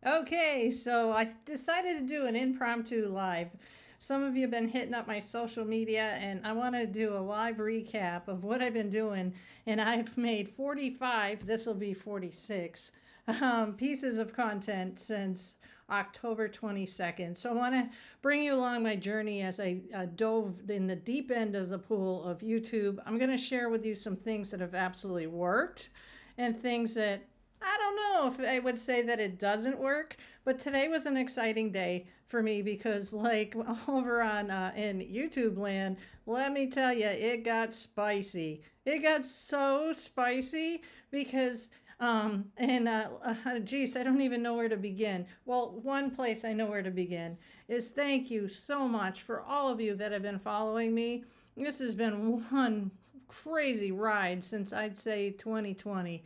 Okay, so I decided to do an impromptu live. Some of you have been hitting up my social media, and I want to do a live recap of what I've been doing. And I've made 45, this will be 46, pieces of content since October 22nd. So I want to bring you along my journey as I dove in the deep end of the pool of YouTube. I'm going to share with you some things that have absolutely worked and things that I don't know if I would say that it doesn't work, but today was an exciting day for me because, like, over on in YouTube land, let me tell you, it got spicy. It got so spicy because, geez, I don't even know where to begin. Well, one place I know where to begin is thank you so much for all of you that have been following me. This has been one crazy ride since I'd say 2020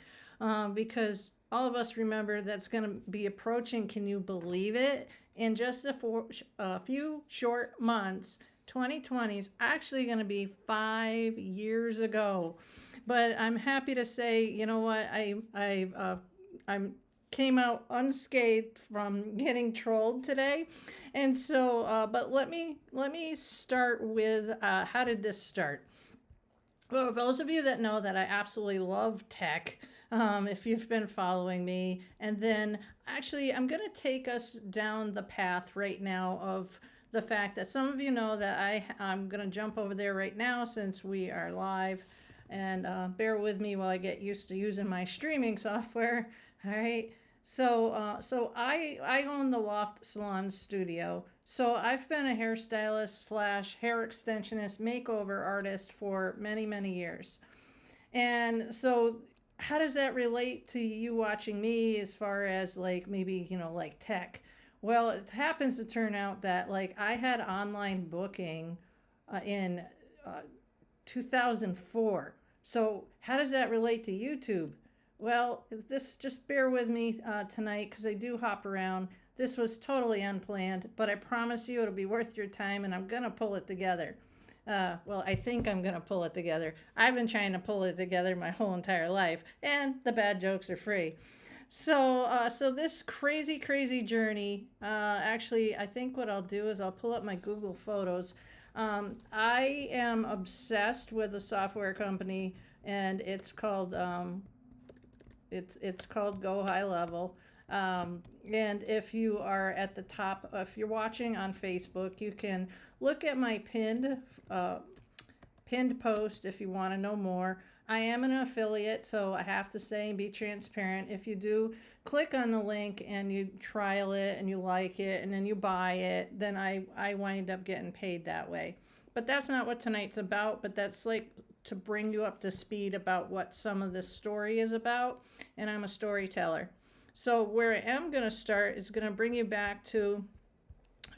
because all of us remember that's going to be approaching, can you believe it? In just a few short months, 2020 is actually going to be 5 years ago. But I'm happy to say, you know what, I'm came out unscathed from getting trolled today. And so but let me start with how did this start? Well, those of you that know that I absolutely love tech, if you've been following me, and then actually, I'm going to take us down the path right now of the fact that some of you know that I'm going to jump over there right now since we are live, and bear with me while I get used to using my streaming software. All right. So I own the Loft Salon Studio. So I've been a hairstylist slash hair extensionist makeover artist for many, many years. And so how does that relate to you watching me as far as like maybe, like tech? Well, it happens to turn out that like I had online booking in uh, 2004. So how does that relate to YouTube? Well, this just bear with me tonight because I do hop around. This was totally unplanned, but I promise you it'll be worth your time and I'm going to pull it together. Well, I think I'm going to pull it together. I've been trying to pull it together my whole entire life, and the bad jokes are free. So this crazy, crazy journey, actually, I think what I'll do is I'll pull up my Google Photos. I am obsessed with a software company, and it's called Go HighLevel. And if you are at the top, if you're watching on Facebook, you can look at my pinned post if you want to know more. I am an affiliate, so I have to say and be transparent. If you do click on the link and you trial it and you like it and then you buy it, then I wind up getting paid that way. But that's not what tonight's about, but that's like to bring you up to speed about what some of this story is about. And I'm a storyteller. So where I am going to start is going to bring you back to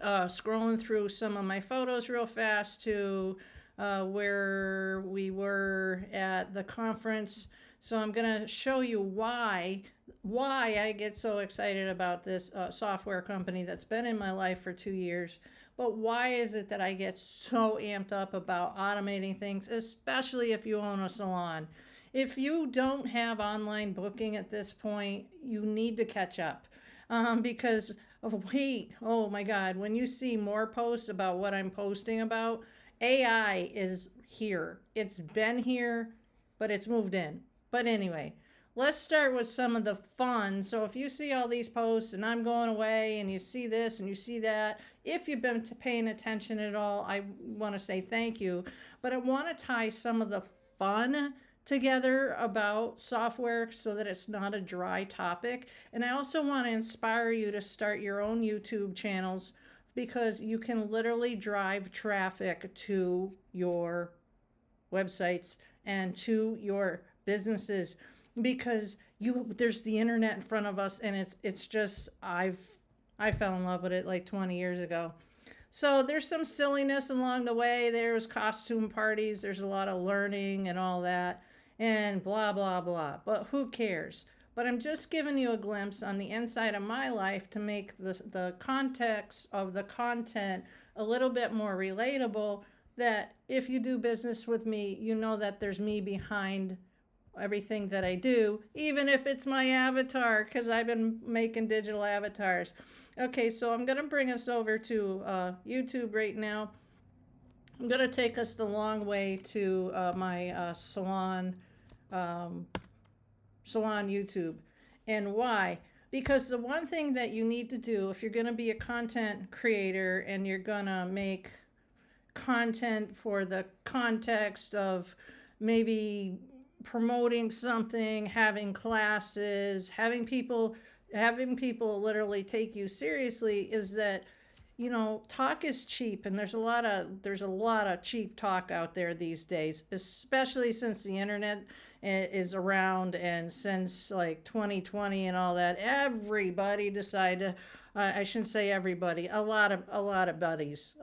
scrolling through some of my photos real fast to where we were at the conference. So I'm going to show you why I get so excited about this software company that's been in my life for 2 years. But why is it that I get so amped up about automating things, especially if you own a salon? If you don't have online booking at this point, you need to catch up. Because, wait, oh my God, when you see more posts about what I'm posting about, AI is here. It's been here, but it's moved in. But anyway, let's start with some of the fun. So if you see all these posts and I'm going away and you see this and you see that, if you've been paying attention at all, I want to say thank you. But I want to tie some of the fun together about software so that it's not a dry topic. And I also want to inspire you to start your own YouTube channels because you can literally drive traffic to your websites and to your businesses because there's the internet in front of us, and it's just I fell in love with it like 20 years ago. So there's some silliness along the way. There's costume parties. There's a lot of learning and all that and blah, blah, blah. But who cares? But I'm just giving you a glimpse on the inside of my life to make the context of the content a little bit more relatable, that if you do business with me, you know that there's me behind everything that I do, even if it's my avatar, because I've been making digital avatars. Okay, so I'm going to bring us over to YouTube right now. I'm going to take us the long way to my um, salon YouTube. And why? Because the one thing that you need to do if you're going to be a content creator and you're going to make content for the context of maybe promoting something, having classes, having people literally take you seriously, is that talk is cheap, and there's a lot of cheap talk out there these days, especially since the internet is around, and since like 2020 and all that. Everybody decided, I shouldn't say everybody, a lot of buddies,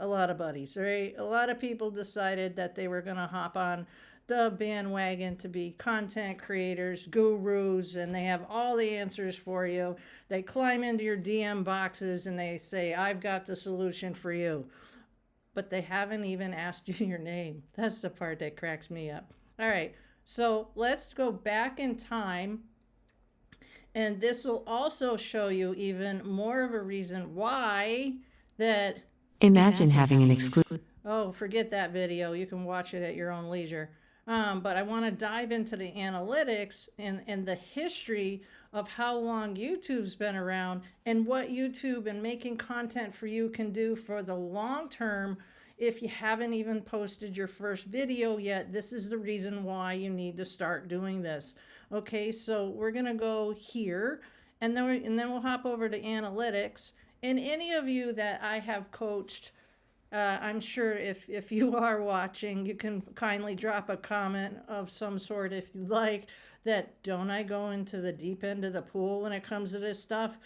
right? A lot of people decided that they were going to hop on the bandwagon to be content creators, gurus, and they have all the answers for you. They climb into your DM boxes and they say, I've got the solution for you. But they haven't even asked you your name. That's the part that cracks me up. All right, so let's go back in time. And this will also show you even more of a reason why that. Imagine having an exclusive. Oh, forget that video. You can watch it at your own leisure. But I want to dive into the analytics and the history of how long YouTube's been around and what YouTube and making content for you can do for the long term. If you haven't even posted your first video yet, this is the reason why you need to start doing this. Okay, so we're going to go here, and then we'll hop over to analytics. And any of you that I have coached, I'm sure if you are watching, you can kindly drop a comment of some sort if you like, that don't I go into the deep end of the pool when it comes to this stuff?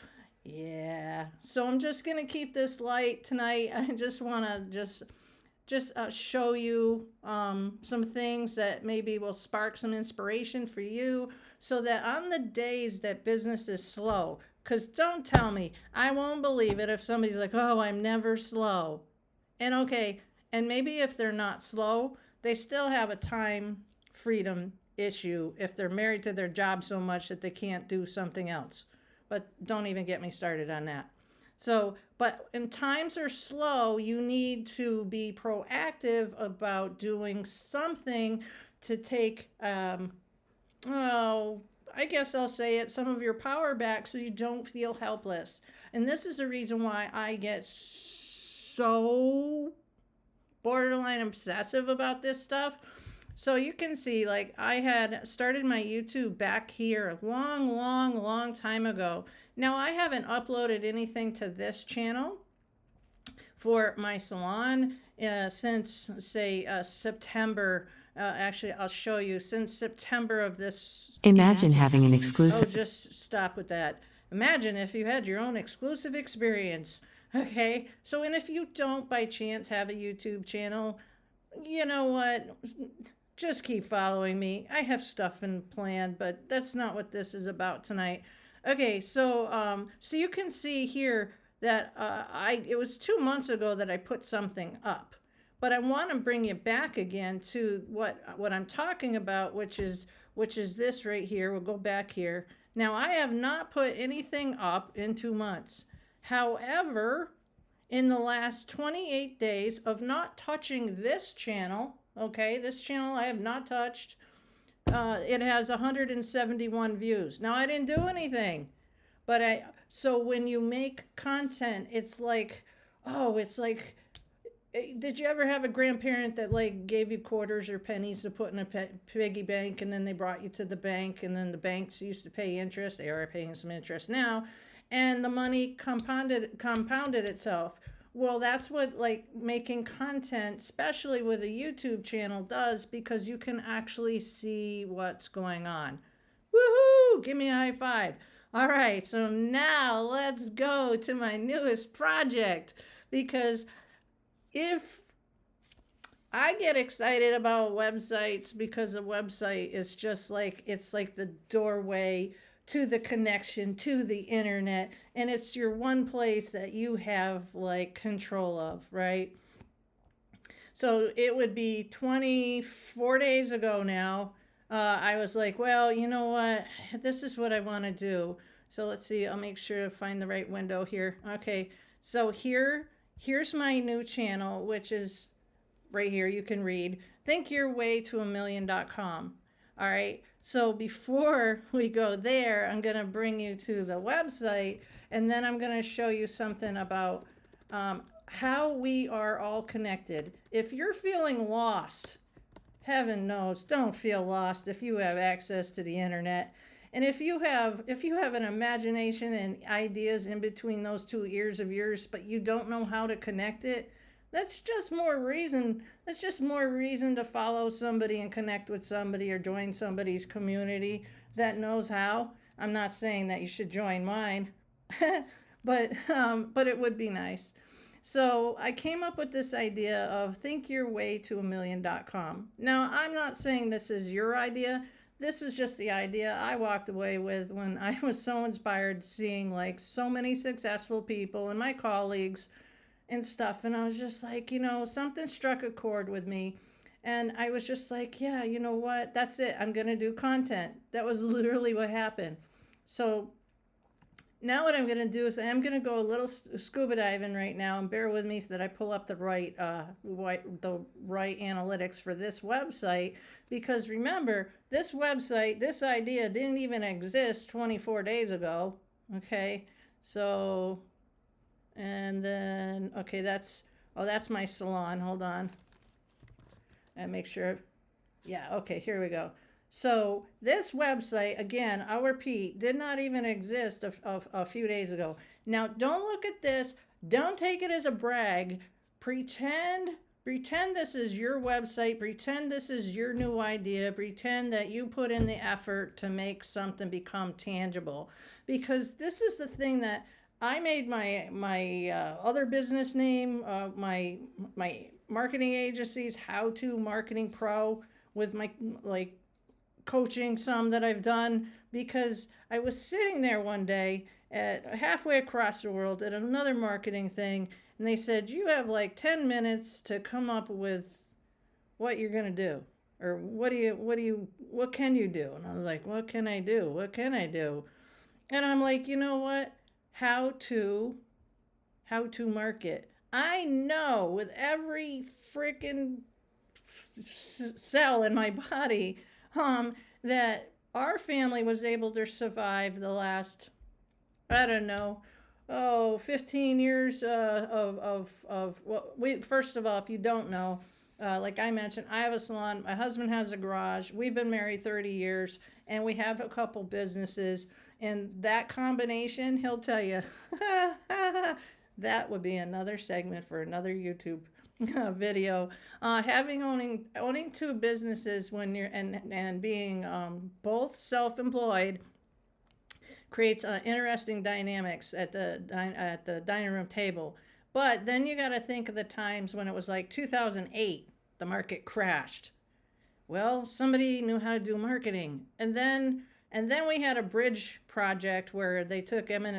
Yeah. So I'm just going to keep this light tonight. I just want to show you some things that maybe will spark some inspiration for you, so that on the days that business is slow, because don't tell me, I won't believe it if somebody's like, oh, I'm never slow. And okay, and maybe if they're not slow, they still have a time freedom issue if they're married to their job so much that they can't do something else. But don't even get me started on that. So, but when times are slow, you need to be proactive about doing something to take, I guess I'll say it, some of your power back so you don't feel helpless. And this is the reason why I get so borderline obsessive about this stuff. So you can see, like, I had started my YouTube back here a long time ago. Now I haven't uploaded anything to this channel for my salon since, say, September. Actually, I'll show you, since September of this. Imagine having an exclusive. Oh, just stop with that. Imagine if you had your own exclusive experience. Okay, so, and if you don't by chance have a YouTube channel, you know what? Just keep following me. I have stuff in plan, but that's not what this is about tonight. Okay, so so you can see here that it was 2 months ago that I put something up, but I want to bring you back again to what I'm talking about, which is this right here. We'll go back here. Now, I have not put anything up in 2 months. However, in the last 28 days of not touching this channel, okay, this channel I have not touched, it has 171 views. Now, I didn't do anything, but so when you make content, it's like, did you ever have a grandparent that like gave you quarters or pennies to put in a piggy bank, and then they brought you to the bank, and then the banks used to pay interest? They are paying some interest now, and the money compounded itself. Well, that's what like making content, especially with a YouTube channel, does, because you can actually see what's going on. Woohoo! Give me a high five. All right, so now let's go to my newest project, because if I get excited about websites, because a website is just like, it's like the doorway to the connection to the internet, and it's your one place that you have like control of, right? So it would be 24 days ago now. I was like, well, you know what? This is what I want to do. So let's see. I'll make sure to find the right window here. Okay. So here's my new channel, which is right here. You can read thinkyourwaytoamillion.com. All right. So before we go there, I'm going to bring you to the website, and then I'm going to show you something about how we are all connected. If you're feeling lost, heaven knows, don't feel lost if you have access to the internet. And if you have an imagination and ideas in between those two ears of yours, but you don't know how to connect it, that's just more reason to follow somebody and connect with somebody or join somebody's community that knows how. I'm not saying that you should join mine, but it would be nice. So I came up with this idea of thinkyourwaytoamillion.com. Now, I'm not saying this is your idea. This is just the idea I walked away with when I was so inspired seeing like so many successful people and my colleagues and stuff. And I was just like, something struck a chord with me. And I was just like, yeah, you know what? That's it. I'm going to do content. That was literally what happened. So now what I'm going to do is I'm going to go a little scuba diving right now, and bear with me so that I pull up the right analytics for this website, because remember, this website, this idea didn't even exist 24 days ago. Okay, so, and then, okay, that's my salon. Hold on. And make sure, yeah, okay, here we go. So this website, again, I'll repeat, did not even exist a few days ago. Now, don't look at this. Don't take it as a brag. Pretend this is your website. Pretend this is your new idea. Pretend that you put in the effort to make something become tangible. Because this is the thing that I made my other business name, my marketing agencies, How To Marketing Pro, with my coaching some that I've done, because I was sitting there one day at halfway across the world at another marketing thing, and they said, you have like 10 minutes to come up with what you're going to do, or what can you do? And I was like, what can I do? And I'm like, you know what? How to market. I know with every freaking cell in my body that our family was able to survive the last, I don't know, 15 years first of all, if you don't know, like I mentioned, I have a salon, my husband has a garage, we've been married 30 years, and we have a couple businesses, and that combination, he'll tell you, that would be another segment for another YouTube video. Owning two businesses when you're and being both self-employed creates interesting dynamics at the dining room table. But then you got to think of the times when it was like 2008, the market crashed. Well, somebody knew how to do marketing, and then we had a bridge project where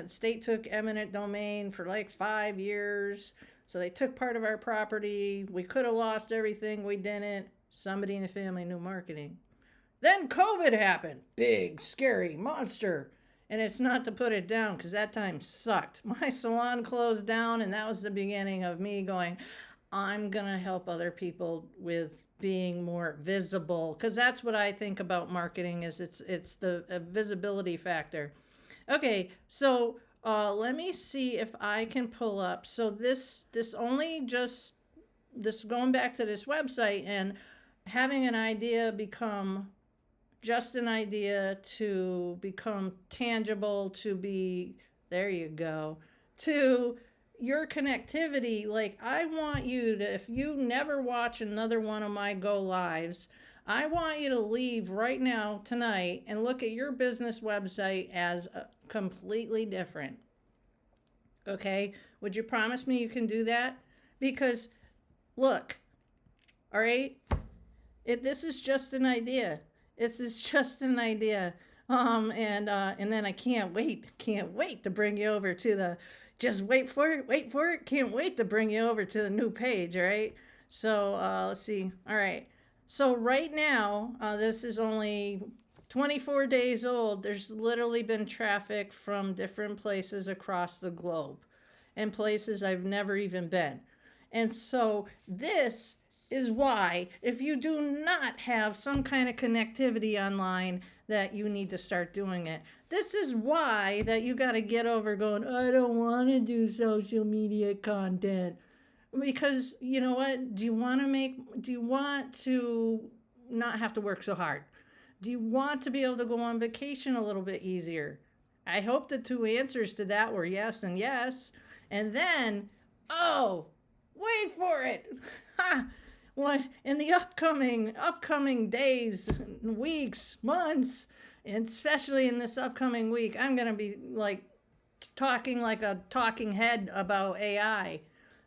state took eminent domain for like 5 years. So they took part of our property. We could have lost everything. We didn't. Somebody in the family knew marketing. Then COVID happened. Big, scary monster. And it's not to put it down, because that time sucked. My salon closed down, and that was the beginning of me going, I'm going to help other people with being more visible, because that's what I think about marketing, is it's the visibility factor. Okay, so let me see if I can pull up. So this going back to this website and having an idea become just an idea to become tangible, to be, there you go, to your connectivity. Like, I want you to, if you never watch another one of my go lives, I want you to leave right now tonight and look at your business website as completely different. Okay? Would you promise me you can do that? Because look, all right, this is just an idea. This is just an idea. And then I can't wait to bring you over to the, just wait for it. Can't wait to bring you over to the new page. All right. So let's see. All right. So right now, this is only 24 days old. There's literally been traffic from different places across the globe and places I've never even been. And so this is why, if you do not have some kind of connectivity online, that you need to start doing it. This is why that you got to get over going, I don't want to do social media content. Because you know what? Do you want to not have to work so hard? Do you want to be able to go on vacation a little bit easier? I hope the two answers to that were yes and yes. And then, oh, wait for it. Ha! What in the upcoming days, weeks, months, and especially in this upcoming week, I'm going to be like talking like a talking head about AI,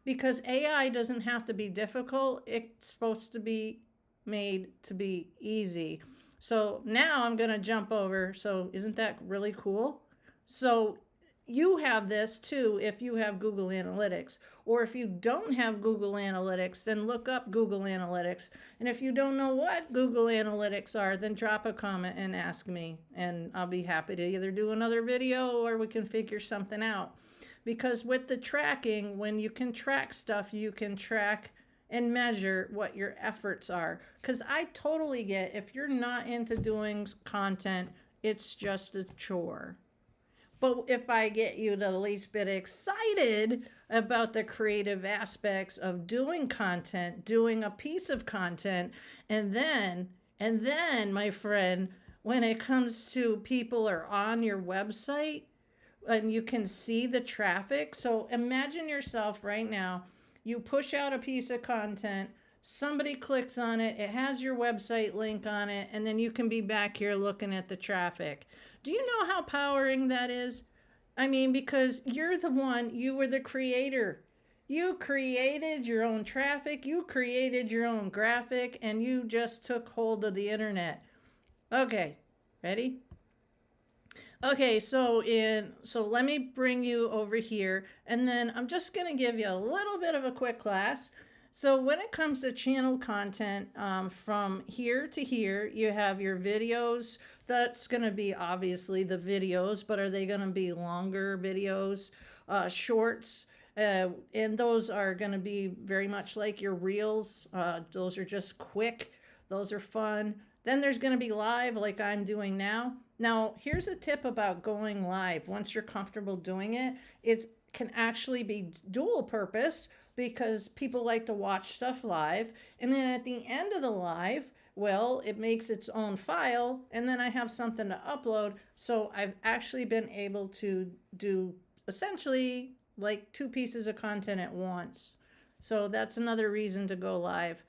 because AI doesn't have to be difficult. It's supposed to be made to be easy. So now I'm going to jump over. So isn't that really cool? So you have this too if you have Google Analytics. Or if you don't have Google Analytics, then look up Google Analytics. And if you don't know what Google Analytics are, then drop a comment and ask me. And I'll be happy to either do another video or we can figure something out. Because with the tracking, when you can track stuff, you can track and measure what your efforts are. Because I totally get, if you're not into doing content, it's just a chore. But if I get you the least bit excited about the creative aspects of doing content, doing a piece of content, and then, my friend, when it comes to people are on your website and you can see the traffic. So imagine yourself right now, you push out a piece of content, somebody clicks on it, it has your website link on it, and then you can be back here looking at the traffic. Do you know how powering that is? I mean, because you're the one, you were the creator. You created your own traffic, you created your own graphic, and you just took hold of the internet. Okay, ready? Okay, so let me bring you over here, and then I'm just going to give you a little bit of a quick class. So when it comes to channel content, from here to here, you have your videos. That's going to be obviously the videos, but are they going to be longer videos, shorts? And those are going to be very much like your reels. Those are just quick. Those are fun. Then there's going to be live like I'm doing now. Now, here's a tip about going live. Once you're comfortable doing it, it can actually be dual purpose because people like to watch stuff live. And then at the end of the live, well, it makes its own file, and then I have something to upload. So I've actually been able to do essentially like two pieces of content at once. So that's another reason to go live.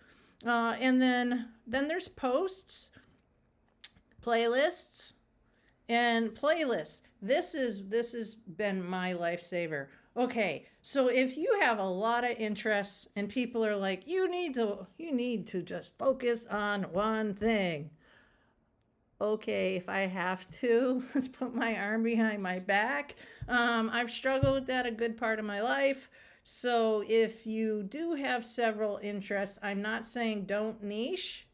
And then there's posts, playlists, and playlists. This has been my lifesaver. Okay, so if you have a lot of interests and people are like, you need to just focus on one thing. Okay, if I have to, let's put my arm behind my back. I've struggled with that a good part of my life. So if you do have several interests, I'm not saying don't niche,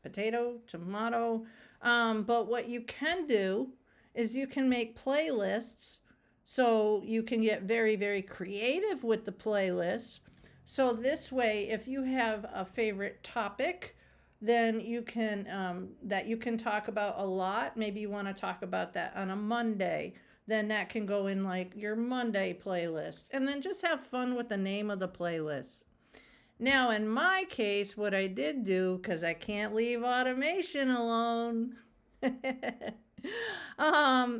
potato, tomato. But what you can do is you can make playlists. So you can get very, very creative with the playlists. So this way, if you have a favorite topic, then you can talk about a lot. Maybe you want to talk about that on a Monday. Then that can go in like your Monday playlist. And then just have fun with the name of the playlist. Now, in my case, what I did do, because I can't leave automation alone,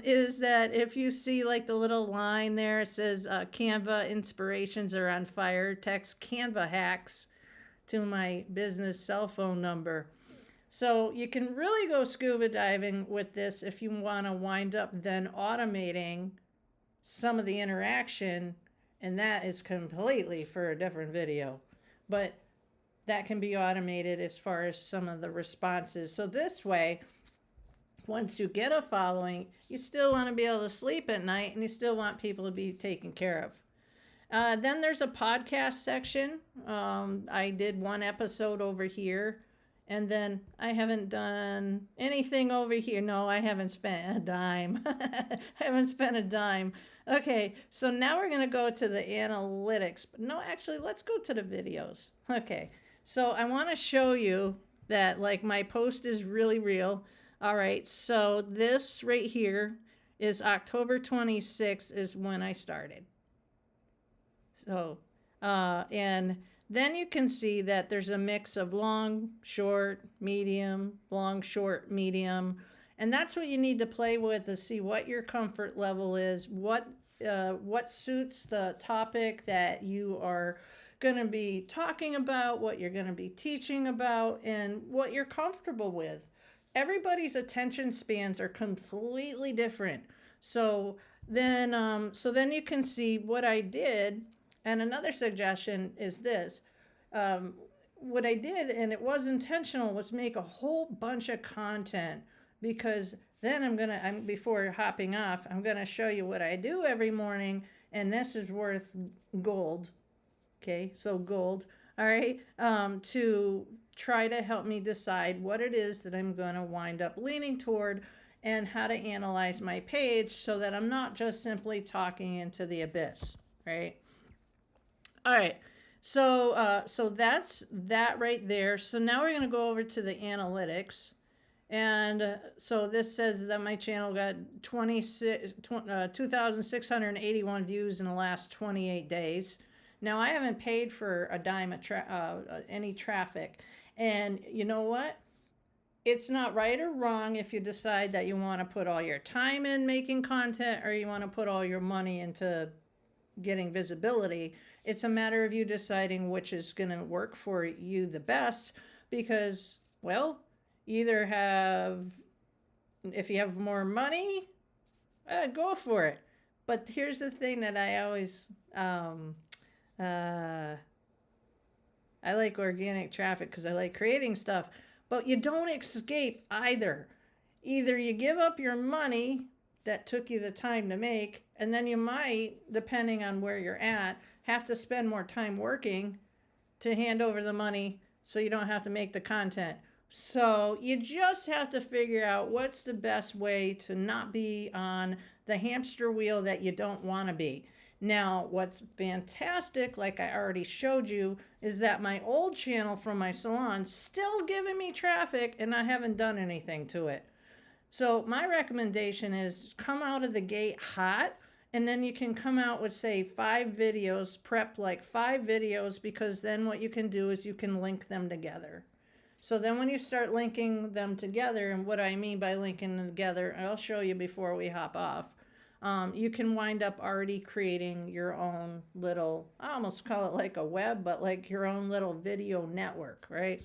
is that if you see like the little line there, it says Canva inspirations are on fire, text Canva hacks to my business cell phone number. So you can really go scuba diving with this if you want to wind up then automating some of the interaction, and that is completely for a different video. But that can be automated as far as some of the responses. So this way, once you get a following, you still want to be able to sleep at night and you still want people to be taken care of. Then there's a podcast section. I did one episode over here. And then I haven't done anything over here. No, I haven't spent a dime. I haven't spent a dime. Okay, so now we're going to go to the analytics. No, actually, let's go to the videos. Okay, so I want to show you that like my post is really real. All right, so this right here is October 26th is when I started. So, and then you can see that there's a mix of long, short, medium, long, short, medium. And that's what you need to play with to see what your comfort level is, what suits the topic that you are going to be talking about, what you're going to be teaching about, and what you're comfortable with. Everybody's attention spans are completely different. So then you can see what I did. And another suggestion is this. What I did, and it was intentional, was make a whole bunch of content, because then before hopping off, I'm gonna show you what I do every morning, and this is worth gold. Okay, so gold. All right, to try to help me decide what it is that I'm gonna wind up leaning toward, and how to analyze my page so that I'm not just simply talking into the abyss, right? All right, so that's that right there. So now we're going to go over to the analytics. And so this says that my channel got 2,681 views in the last 28 days. Now, I haven't paid for a dime of any traffic. And you know what? It's not right or wrong if you decide that you want to put all your time in making content, or you want to put all your money into getting visibility. It's a matter of you deciding which is going to work for you the best, because, well, either if you have more money, go for it. But here's the thing that I always, I like organic traffic because I like creating stuff, but you don't escape either. Either you give up your money that took you the time to make, and then you might, depending on where you're at, have to spend more time working to hand over the money so you don't have to make the content. So you just have to figure out what's the best way to not be on the hamster wheel that you don't want to be. Now, what's fantastic, like I already showed you, is that my old channel from my salon's still giving me traffic, and I haven't done anything to it. So my recommendation is come out of the gate hot, and then you can come out with, say, 5 videos, prep like 5 videos, because then what you can do is you can link them together. So then when you start linking them together, and what I mean by linking them together, I'll show you before we hop off, you can wind up already creating your own little, I almost call it like a web, but like your own little video network, right?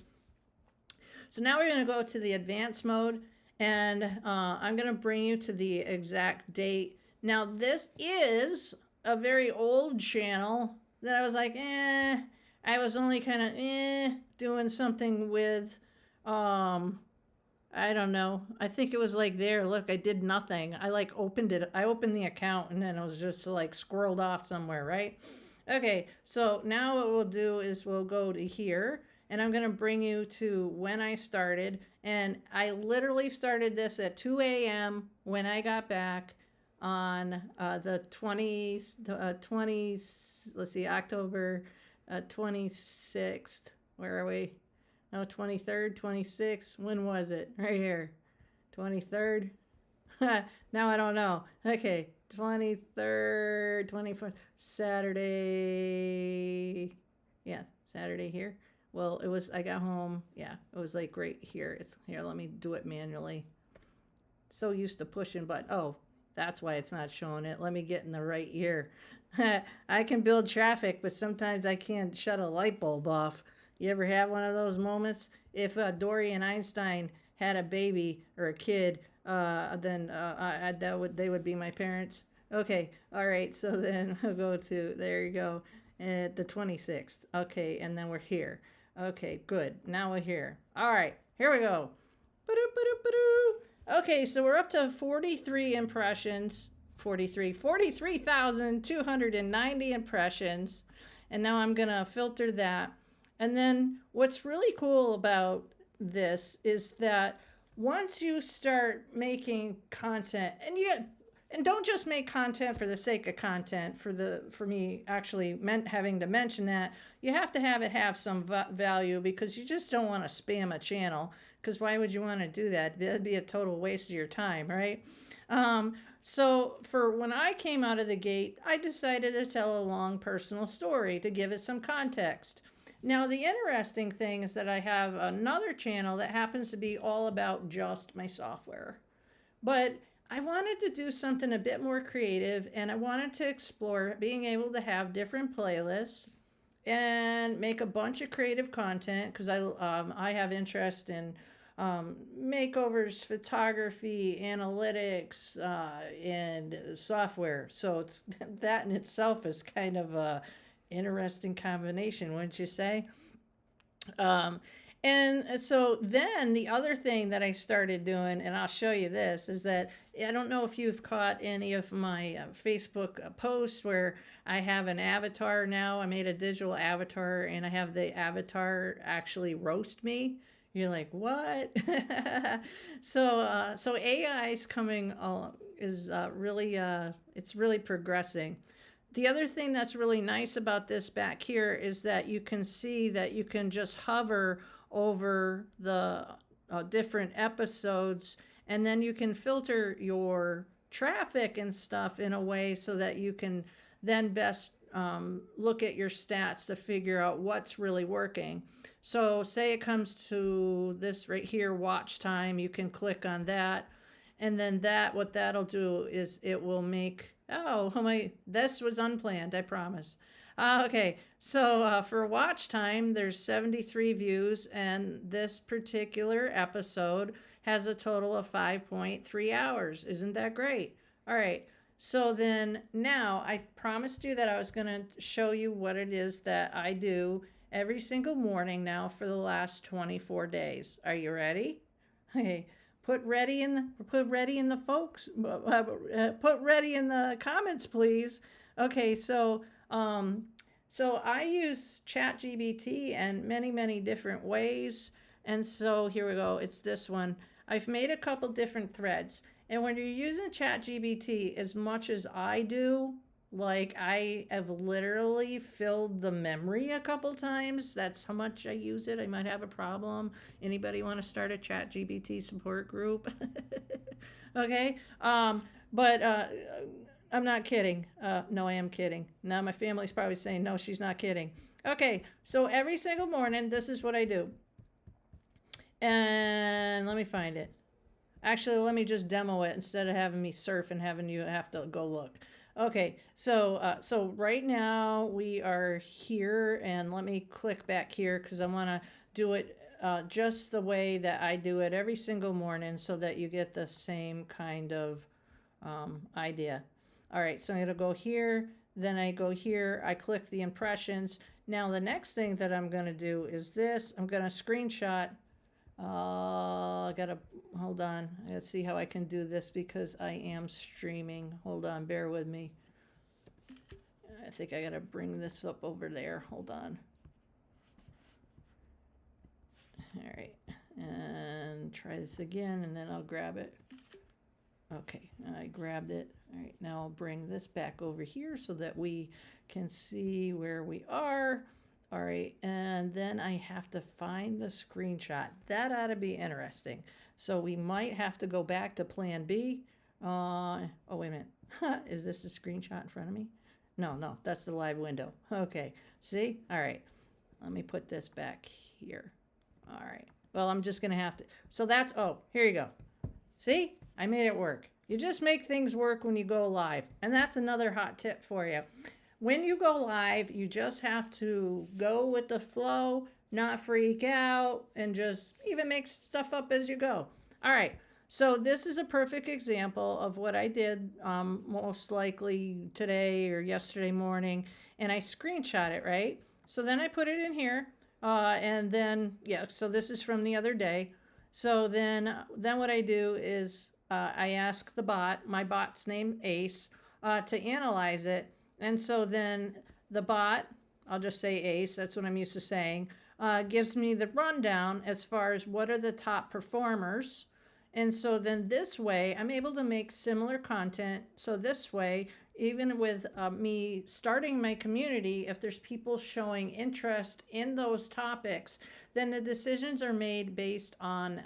So now we're going to go to the advanced mode, and I'm going to bring you to the exact date. Now, this is a very old channel that I was like, I was only kind of doing something with, I don't know. I think it was like there, look, I did nothing. I like opened it. I opened the account, and then it was just like squirreled off somewhere, right? Okay, so now what we'll do is we'll go to here, and I'm going to bring you to when I started. And I literally started this at 2 a.m. when I got back on the 20s, let's see, October 26th. Where are we? No, 23rd, 26th. When was it? Right here. 23rd. Now I don't know. Okay, 23rd, 24th, Saturday. Yeah, Saturday here. Well, I got home. Yeah, it was like right here. Here, let me do it manually. So used to pushing button. Oh, that's why it's not showing it. Let me get in the right year. I can build traffic, but sometimes I can't shut a light bulb off. You ever have one of those moments? If Dory and Einstein had a baby or a kid, then they would be my parents. Okay, all right. So then we'll go to, there you go, at the 26th. Okay, and then we're here. Okay, good. Now we're here. All right, here we go. Okay, so we're up to 43 impressions, 43,290 impressions. And now I'm going to filter that. And then what's really cool about this is that once you start making content, and don't just make content for the sake of content, for me actually having to mention that, you have to have it have some value, because you just don't want to spam a channel, because why would you want to do that? That'd be a total waste of your time, right? So for when I came out of the gate, I decided to tell a long personal story to give it some context. Now, the interesting thing is that I have another channel that happens to be all about just my software. But I wanted to do something a bit more creative, and I wanted to explore being able to have different playlists and make a bunch of creative content, because I have interest in makeovers, photography, analytics, and software. So it's that in itself is kind of a interesting combination, wouldn't you say? And so then the other thing that I started doing, and I'll show you this, is that I don't know if you've caught any of my Facebook posts where I have an avatar now. I made a digital avatar, and I have the avatar actually roast me. You're like, what? So AI is coming, is really, it's really progressing. The other thing that's really nice about this back here is that you can see that you can just hover over the different episodes, and then you can filter your traffic and stuff in a way so that you can then best look at your stats to figure out what's really working. So say it comes to this right here, watch time, you can click on that, and then what that'll do is it will make, this was unplanned, I promise. Okay, so for watch time, there's 73 views, and this particular episode has a total of 5.3 hours. Isn't that great? All right, so then now I promised you that I was going to show you what it is that I do every single morning now for the last 24 days. Are you ready? Okay. Put ready in the folks. Put ready in the comments, please. Okay, so I use ChatGPT in many different ways, and so here we go. It's this one. I've made a couple different threads, and when you're using ChatGPT as much as I do, like I have literally filled the memory a couple times. That's how much I use it. I might have a problem. Anybody want to start a ChatGPT support group? Okay. But I'm not kidding. No, I am kidding. Now my family's probably saying, no, she's not kidding. Okay. So every single morning, this is what I do. And let me find it. Actually, let me just demo it instead of having me surf and having you have to go look. Okay, so right now we are here, and let me click back here because I want to do it just the way that I do it every single morning so that you get the same kind of idea. All right, so I'm going to go here, then I go here, I click the impressions. Now the next thing that I'm going to do is this. I'm going to screenshot. I gotta, hold on. I gotta see how I can do this because I am streaming. Hold on, bear with me. I think I gotta bring this up over there. Hold on. All right, and try this again, and then I'll grab it. Okay, I grabbed it. All right, now I'll bring this back over here so that we can see where we are. All right, and then I have to find the screenshot. That ought to be interesting. So we might have to go back to plan B. Oh, wait a minute. Is this a screenshot in front of me? No, that's the live window. Okay, see? All right, let me put this back here. All right, well, I'm just going to have to. So that's, here you go. See? I made it work. You just make things work when you go live. And that's another hot tip for you. When you go live, you just have to go with the flow, not freak out, and just even make stuff up as you go. All right, so this is a perfect example of what I did most likely today or yesterday morning, and I screenshot it, right? So then I put it in here, and then, so this is from the other day. So then what I do is I ask the bot, my bot's named Ace, to analyze it. And so then the bot, I'll just say Ace, that's what I'm used to saying, gives me the rundown as far as what are the top performers. And so then this way, I'm able to make similar content. So this way, even with me starting my community, if there's people showing interest in those topics, then the decisions are made based on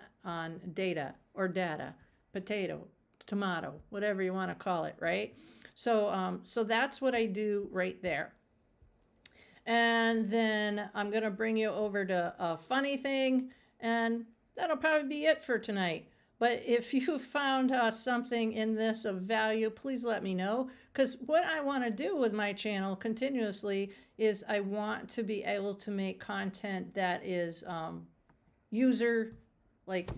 data or data, potato, tomato, whatever you want to call it, right? So that's what I do right there. And then I'm going to bring you over to a funny thing, and that'll probably be it for tonight. But if you found something in this of value, please let me know. Because what I want to do with my channel continuously is I want to be able to make content that is user, like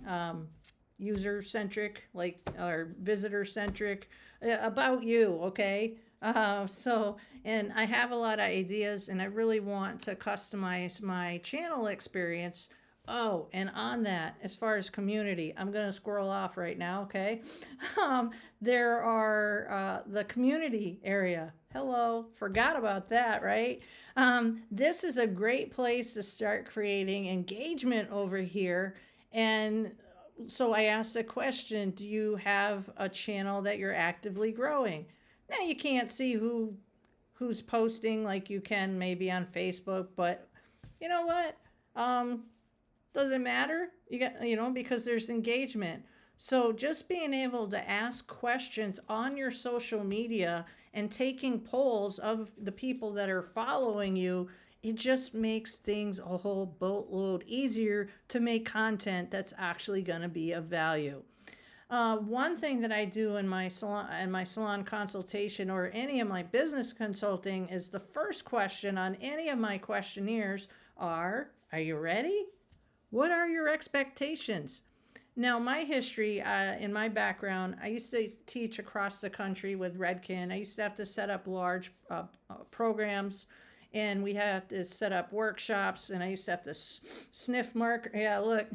user-centric, like, or visitor-centric, about you, okay? And I have a lot of ideas, and I really want to customize my channel experience. Oh, and on that, as far as community, I'm going to scroll off right now, okay? There are the community area. Hello, forgot about that, right? This is a great place to start creating engagement over here. And so I asked a question, do you have a channel that you're actively growing? Now you can't see who's posting like you can maybe on Facebook, but you know what? Doesn't matter. Because there's engagement. So just being able to ask questions on your social media and taking polls of the people that are following you, it just makes things a whole boatload easier to make content that's actually going to be of value. One thing that I do in my salon consultation or any of my business consulting is the first question on any of my questionnaires are you ready? What are your expectations? Now, my history, in my background, I used to teach across the country with Redken. I used to have to set up large programs, and we had to set up workshops, and I used to have to sniff mark. Yeah, look.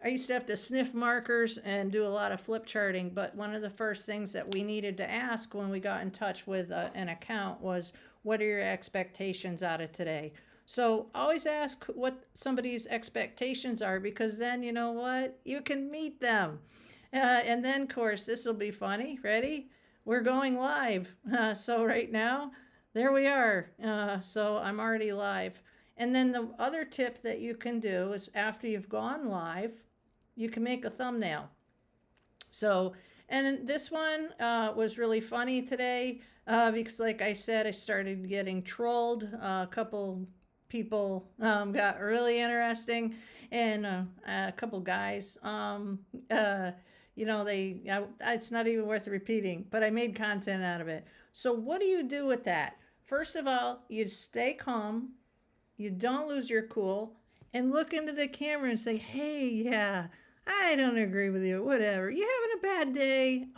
I used to have to sniff markers and do a lot of flip charting, but one of the first things that we needed to ask when we got in touch with an account was, what are your expectations out of today? So always ask what somebody's expectations are, because then you know what? You can meet them. And then, of course, this will be funny. Ready? We're going live. So right now, there we are. So I'm already live. And then the other tip that you can do is after you've gone live, you can make a thumbnail. So, and this one was really funny today because, like I said, I started getting trolled. A couple people got really interesting, and a couple guys, it's not even worth repeating, but I made content out of it. So what do you do with that? First of all, you stay calm, you don't lose your cool, and look into the camera and say, hey, yeah, I don't agree with you, whatever. You having a bad day?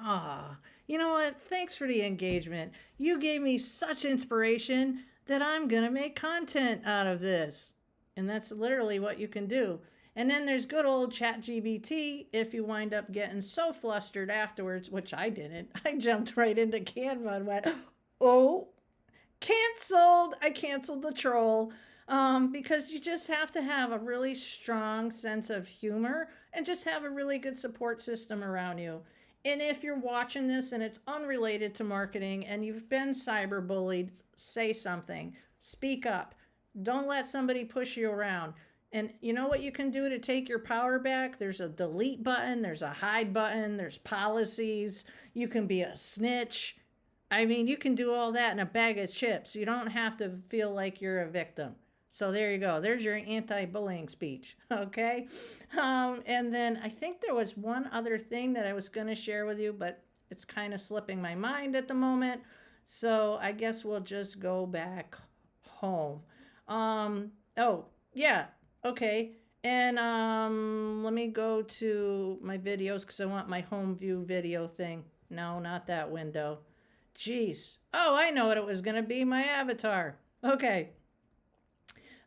You know what? Thanks for the engagement. You gave me such inspiration that I'm going to make content out of this. And that's literally what you can do. And then there's good old ChatGPT if you wind up getting so flustered afterwards, which I didn't. I jumped right into Canva and went, oh, canceled. I canceled the troll. Because you just have to have a really strong sense of humor and just have a really good support system around you. And if you're watching this and it's unrelated to marketing and you've been cyberbullied, say something. Speak up. Don't let somebody push you around. And you know what you can do to take your power back? There's a delete button. There's a hide button. There's policies. You can be a snitch. I mean, you can do all that in a bag of chips. You don't have to feel like you're a victim. So there you go. There's your anti-bullying speech, okay? And then I think there was one other thing that I was going to share with you, but it's kind of slipping my mind at the moment. So I guess we'll just go back home. Oh, yeah, okay. And let me go to my videos because I want my home view video thing. No, not that window. Jeez. Oh, I know what it was going to be, my avatar. Okay.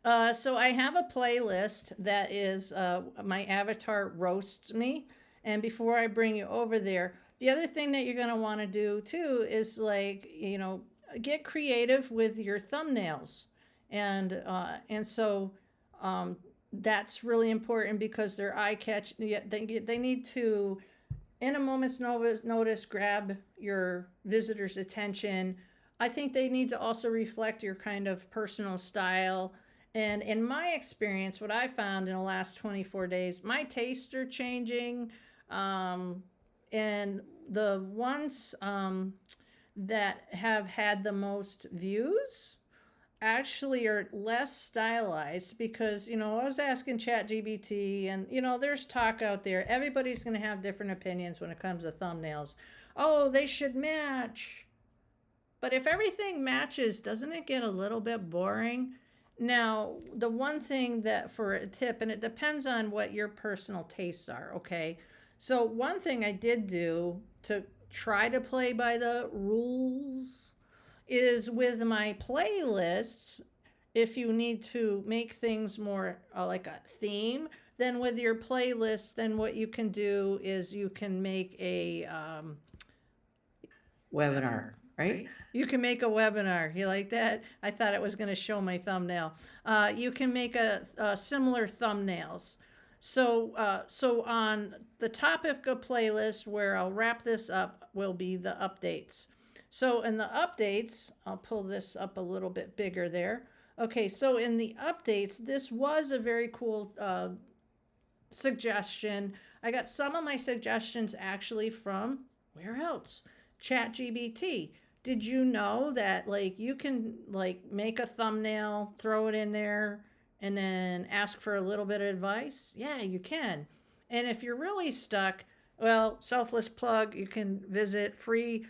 So I have a playlist that is my avatar roasts me. And before I bring you over there, the other thing that you're going to want to do too is like, get creative with your thumbnails. And so that's really important because they're eye catch. They need to, in a moment's notice, grab your visitor's attention. I think they need to also reflect your kind of personal style. And in my experience, what I found in the last 24 days, my tastes are changing. And the ones that have had the most views actually are less stylized because, I was asking ChatGPT and, there's talk out there. Everybody's going to have different opinions when it comes to thumbnails. Oh, they should match. But if everything matches, doesn't it get a little bit boring? Now, the one thing that for a tip, and it depends on what your personal tastes are, okay? So one thing I did do to try to play by the rules is with my playlists, if you need to make things more like a theme, then with your playlist, then what you can do is you can make a webinar, right? You can make a webinar. You like that? I thought it was going to show my thumbnail. You can make a similar thumbnails. So on the topic of playlist where I'll wrap this up will be the updates. So in the updates, I'll pull this up a little bit bigger there. Okay, so in the updates, this was a very cool suggestion. I got some of my suggestions actually from, where else? ChatGPT. Did you know that like you can like make a thumbnail, throw it in there, and then ask for a little bit of advice? Yeah, you can. And if you're really stuck, well, selfless plug, you can visit free.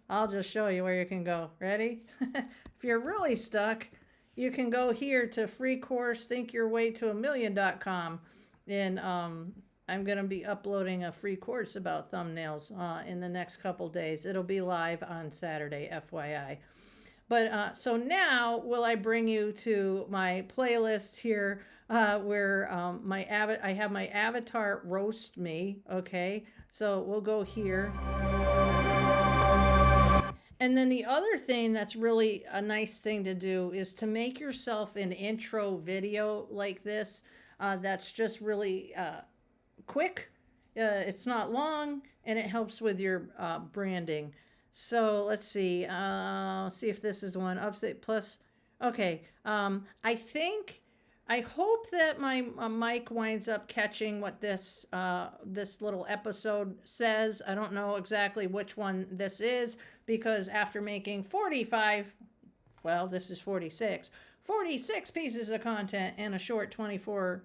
I'll just show you where you can go. Ready? If you're really stuck, you can go here to free course thinkyourwaytoamillion.com. And I'm going to be uploading a free course about thumbnails in the next couple days. It'll be live on Saturday, FYI. But so now will I bring you to my playlist here where I have my avatar roast me. Okay, so we'll go here. And then the other thing that's really a nice thing to do is to make yourself an intro video like this that's just really quick. It's not long, and it helps with your branding. So let's see. See if this is one. Update plus. Okay. I hope that my mic winds up catching what this little episode says. I don't know exactly which one this is because after making 45, well, this is 46 pieces of content in a short 24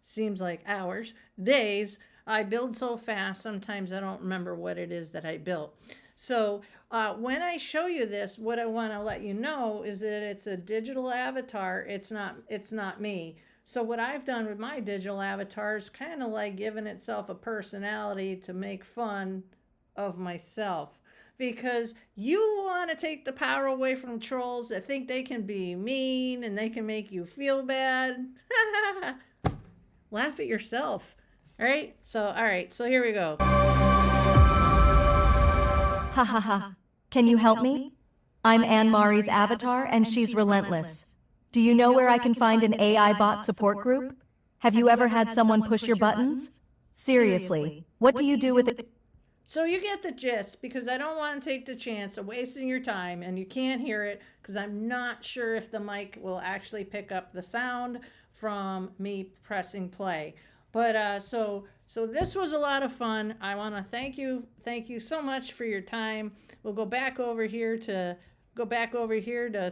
seems like hours, days. I build so fast, sometimes I don't remember what it is that I built. So when I show you this, what I want to let you know is that it's a digital avatar. It's not me. So what I've done with my digital avatar is kind of like giving itself a personality to make fun of myself. Because you want to take the power away from trolls that think they can be mean and they can make you feel bad. Laugh at yourself. All right, so here we go. Ha ha ha. Can you help me? I'm Anne Marie's avatar and she's relentless. Do you know where I can find an AI bot support group? Have you ever had someone push your buttons? Seriously, what do you do with it? So you get the gist, because I don't want to take the chance of wasting your time and you can't hear it because I'm not sure if the mic will actually pick up the sound from me pressing play. But so this was a lot of fun. I want to thank you so much for your time. We'll go back over here to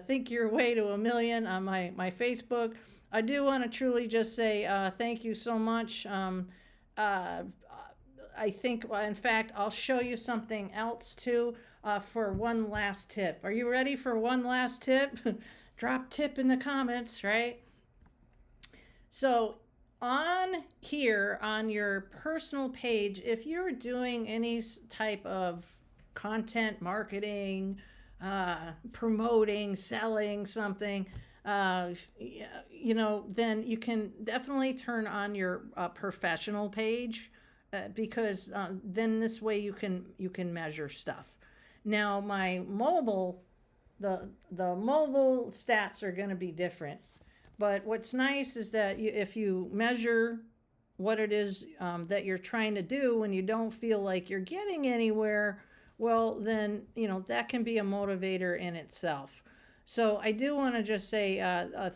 Think Your Way to a Million on my Facebook. I do want to truly just say thank you so much. I think, in fact, I'll show you something else too for one last tip. Are you ready for one last tip? Drop tip in the comments, right? So on here, on your personal page, if you're doing any type of content marketing, promoting, selling something, then you can definitely turn on your professional page, because then this way you can measure stuff. Now my mobile, the mobile stats are going to be different. But what's nice is that if you measure what it is that you're trying to do and you don't feel like you're getting anywhere, well, then, that can be a motivator in itself. So I do want to just say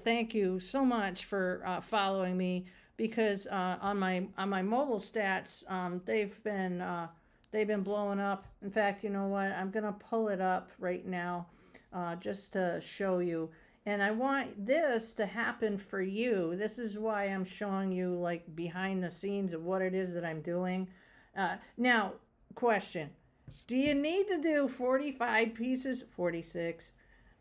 thank you so much for following me, because on my mobile stats, they've been blowing up. In fact, you know what? I'm gonna pull it up right now, just to show you. And I want this to happen for you. This is why I'm showing you like behind the scenes of what it is that I'm doing. Now, question. Do you need to do 45 pieces, 46,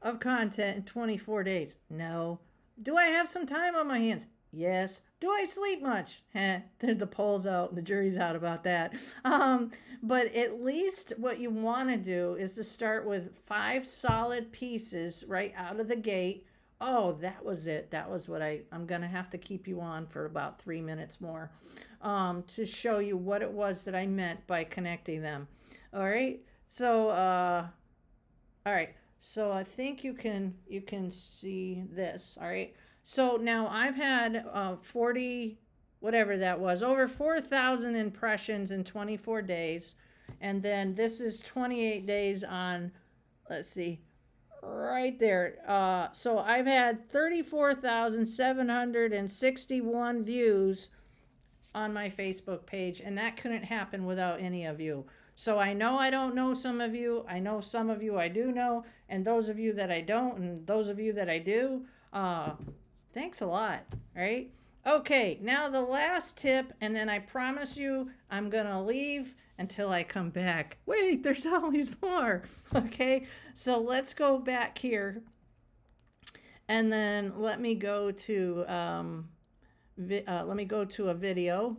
of content in 24 days? No. Do I have some time on my hands? Yes. Do I sleep much? The poll's out, the jury's out about that. But at least what you want to do is to start with 5 solid pieces right out of the gate. Oh, that was it. That was what I'm going to have to keep you on for about 3 minutes more, to show you what it was that I meant by connecting them. All right. So, all right. So I think you can see this. All right. So now I've had 40, whatever that was, over 4,000 impressions in 24 days. And then this is 28 days on, let's see, right there. So I've had 34,761 views on my Facebook page, and that couldn't happen without any of you. So I know I don't know some of you. I know some of you I do know, and those of you that I don't, and those of you that I do, thanks a lot, right? Okay, now the last tip, and then I promise you I'm gonna leave until I come back. Wait, there's always more. Okay, so let's go back here, and then let me go to a video.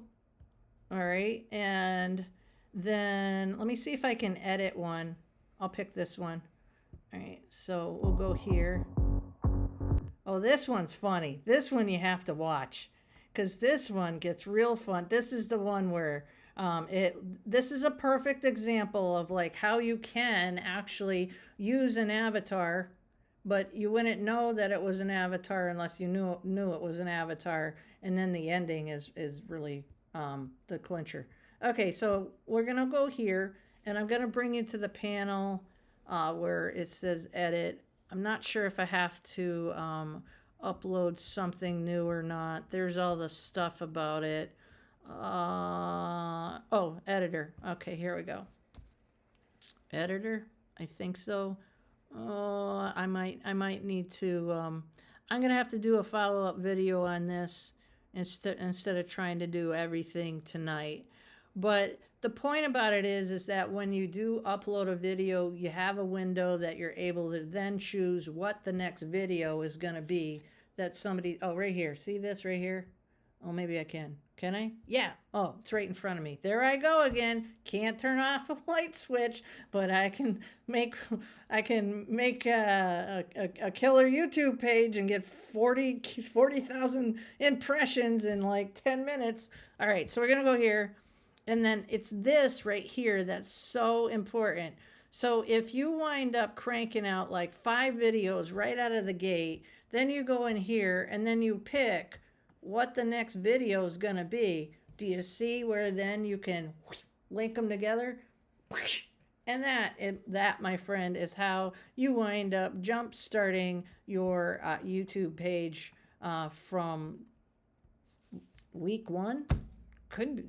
All right, and then let me see if I can edit one. I'll pick this one. All right, so we'll go here. Oh, this one's funny. This one you have to watch, because this one gets real fun. This is the one where this is a perfect example of like how you can actually use an avatar, but you wouldn't know that it was an avatar unless you knew it was an avatar. And then the ending is really the clincher. Okay, so we're gonna go here, and I'm gonna bring you to the panel where it says edit. I'm not sure if I have to upload something new or not. There's all the stuff about it. Oh, editor. Okay, here we go. Editor, I think so. Oh, I might need to. I'm gonna have to do a follow-up video on this instead of trying to do everything tonight. But the point about it is that when you do upload a video, you have a window that you're able to then choose what the next video is going to be that somebody, oh, right here. See this right here? Oh, maybe I can. Can I? Yeah. Oh, it's right in front of me. There I go again. Can't turn off a light switch, but I can make a killer YouTube page and get 40,000 impressions in like 10 minutes. All right, so we're going to go here. And then it's this right here that's so important. So if you wind up cranking out like 5 videos right out of the gate, then you go in here and then you pick what the next video is going to be. Do you see where then you can link them together? And that, my friend, is how you wind up jump starting your YouTube page from week 1. Could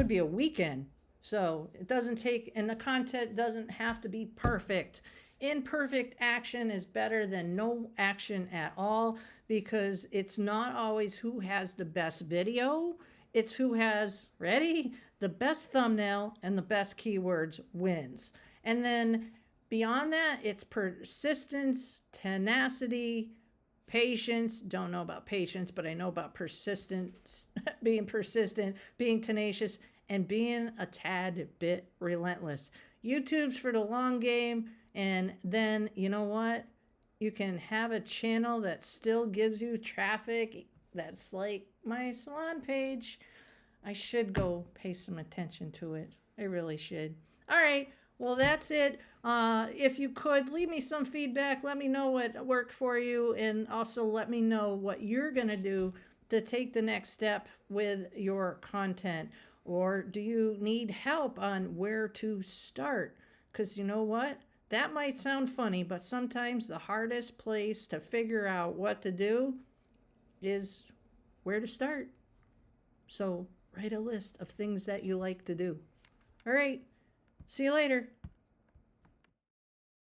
be a weekend. So it doesn't take, and the content doesn't have to be perfect. Imperfect action is better than no action at all, because it's not always who has the best video. It's who has, ready, the best thumbnail and the best keywords wins. And then beyond that, it's persistence, tenacity, patience. Don't know about patience, but I know about persistence, being persistent, being tenacious, and being a tad bit relentless. YouTube's for the long game. And then, you know what? you can have a channel that still gives you traffic. That's like my salon page. I should go pay some attention to it. I really should. All right. Well, that's it. If you could leave me some feedback, let me know what worked for you, and also let me know what you're going to do to take the next step with your content. Or do you need help on where to start? Because you know what? That might sound funny, but sometimes the hardest place to figure out what to do is where to start. So write a list of things that you like to do. All right. See you later.